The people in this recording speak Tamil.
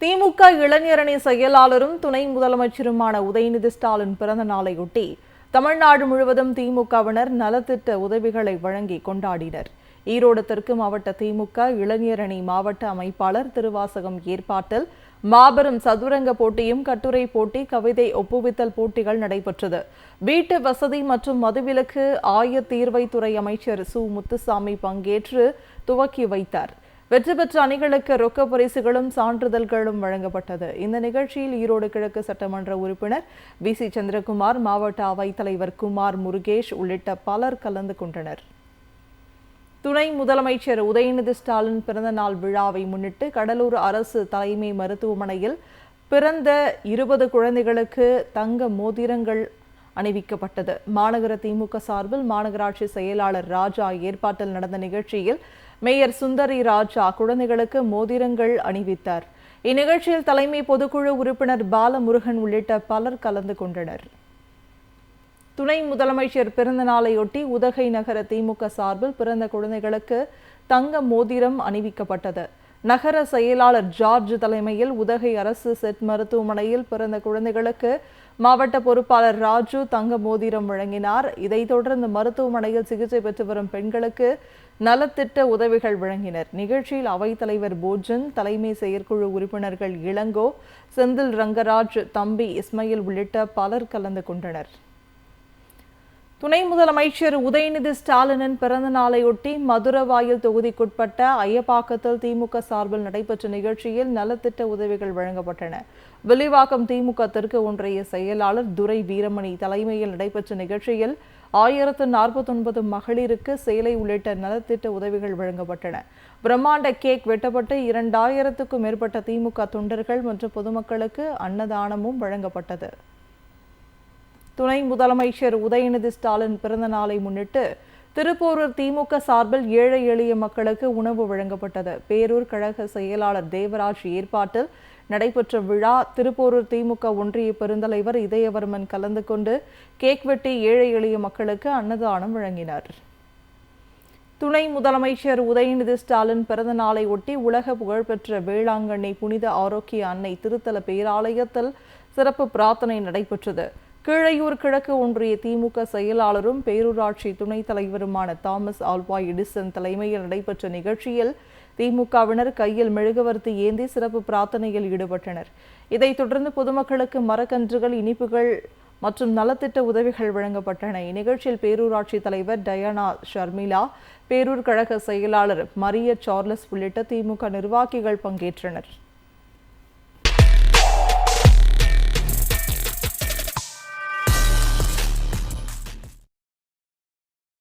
திமுக இளைஞரணி செயலாளரும் துணை முதலமைச்சருமான உதயநிதி ஸ்டாலின் பிறந்த நாளையொட்டி தமிழ்நாடு முழுவதும் திமுகவினர் நலத்திட்ட உதவிகளை வழங்கி கொண்டாடினர். ஈரோடு தெற்கு மாவட்ட திமுக இளைஞரணி மாவட்ட அமைப்பாளர் திருவாசகம் ஏற்பாட்டில் மாபெரும் சதுரங்க போட்டியும், கட்டுரை போட்டி, கவிதை ஒப்புவித்தல் போட்டிகள் நடைபெற்றது. வீட்டு வசதி மற்றும் மதுவிலக்கு ஆயத்தீர்வைத்துறை அமைச்சர் சு முத்துசாமி பங்கேற்று துவக்கி வைத்தார். வெற்றி பெற்ற அணிகளுக்கு ரொக்க பரிசுகளும் சான்றிதழ்களும் வழங்கப்பட்டது. இந்த நிகழ்ச்சியில் ஈரோடு கிழக்கு சட்டமன்ற உறுப்பினர் வி.சி. சந்திரகுமார், மாவட்ட அவைத்தலைவர் குமார் முருகேஷ் உள்ளிட்ட பலர் கலந்து கொண்டனர். துணை முதலமைச்சர் உதயநிதி ஸ்டாலின் பிறந்த நாள் விழாவை முன்னிட்டு கடலூர் அரசு தலைமை மருத்துவமனையில் பிறந்த 20 குழந்தைகளுக்கு தங்க மோதிரங்கள் அணிவிக்கப்பட்டது. மாநகர திமுக சார்பில் மாநகராட்சி செயலாளர் ராஜா ஏற்பாட்டில் நடந்த நிகழ்ச்சியில் மேயர் சுந்தரி ராஜா குழந்தைகளுக்கு மோதிரங்கள் அணிவித்தார். இந்நிகழ்ச்சியில் தலைமை பொதுக்குழு உறுப்பினர் பாலமுருகன் உள்ளிட்ட பலர் கலந்து கொண்டனர். துணை முதலமைச்சர் பிறந்த நாளையொட்டி உதகை நகர திமுக சார்பில் பிறந்த குழந்தைகளுக்கு தங்க மோதிரம் அணிவிக்கப்பட்டது. நகர செயலாளர் ஜார்ஜ் தலைமையில் உதகை அரசு செட் மருத்துவமனையில் பிறந்த குழந்தைகளுக்கு மாவட்ட பொறுப்பாளர் ராஜு தங்க மோதிரம் வழங்கினார். இதைத் தொடர்ந்து மருத்துவமனையில் சிகிச்சை பெற்று வரும் பெண்களுக்கு நலத்திட்ட உதவிகள் வழங்கினர். நிகழ்ச்சியில் அவைத்தலைவர் போஜன், தலைமை செயற்குழு உறுப்பினர்கள் இளங்கோ, செந்தில் ரங்கராஜ், தம்பி இஸ்மாயில் உள்ளிட்ட பலர் கலந்து கொண்டனர். துணை முதலமைச்சர் உதயநிதி ஸ்டாலினின் பிறந்த நாளையொட்டி மதுரவாயல் தொகுதிக்குட்பட்ட ஐயப்பாக்கத்தில் திமுக சார்பில் நடைபெற்ற நிகழ்ச்சியில் நலத்திட்ட உதவிகள் வழங்கப்பட்டன. வில்லிவாக்கம் திமுக தெற்கு ஒன்றிய செயலாளர் துரை வீரமணி தலைமையில் நடைபெற்ற நிகழ்ச்சியில் 1049 மகளிருக்கு சேலை உள்ளிட்ட நலத்திட்ட உதவிகள் வழங்கப்பட்டன. பிரம்மாண்ட கேக் வெட்டப்பட்டு 2000க்கும் மேற்பட்ட திமுக தொண்டர்கள் மற்றும் பொதுமக்களுக்கு அன்னதானமும் வழங்கப்பட்டது. துணை முதலமைச்சர் உதயநிதி ஸ்டாலின் பிறந்த நாளை முன்னிட்டு திருப்போரூர் திமுக சார்பில் ஏழை எளிய மக்களுக்கு உணவு வழங்கப்பட்டது. பேரூர் கழக செயலாளர் தேவராஜ் ஏற்பாட்டில் நடைபெற்ற விழா திருப்போரூர் திமுக ஒன்றிய பெருந்தலைவர் இதயவர்மன் கலந்து கொண்டு கேக் வெட்டி ஏழை எளிய மக்களுக்கு அன்னதானம் வழங்கினார். துணை முதலமைச்சர் உதயநிதி ஸ்டாலின் பிறந்த நாளை ஒட்டி உலக புகழ்பெற்ற வேளாங்கண்ணி புனித ஆரோக்கிய அன்னை திருத்தல பேராலயத்தில் சிறப்பு பிரார்த்தனை நடைபெற்றது. கீழையூர் கிழக்கு ஒன்றிய திமுக செயலாளரும் பேரூராட்சி துணைத் தலைவருமான தாமஸ் ஆல்வா எடிசன் தலைமையில் நடைபெற்ற நிகழ்ச்சியில் திமுகவினர் கையில் மெழுகுவர்த்தி ஏந்தி சிறப்பு பிரார்த்தனையில் ஈடுபட்டனர். இதைத் தொடர்ந்து பொதுமக்களுக்கு மரக்கன்றுகள், இனிப்புகள் மற்றும் நலத்திட்ட உதவிகள் வழங்கப்பட்டன. இந்நிகழ்ச்சியில் பேரூராட்சி தலைவர் டயானா ஷர்மிளா, பேரூர் கழக செயலாளர் மரிய சார்லஸ் உள்ளிட்ட திமுக நிர்வாகிகள் பங்கேற்றனர்.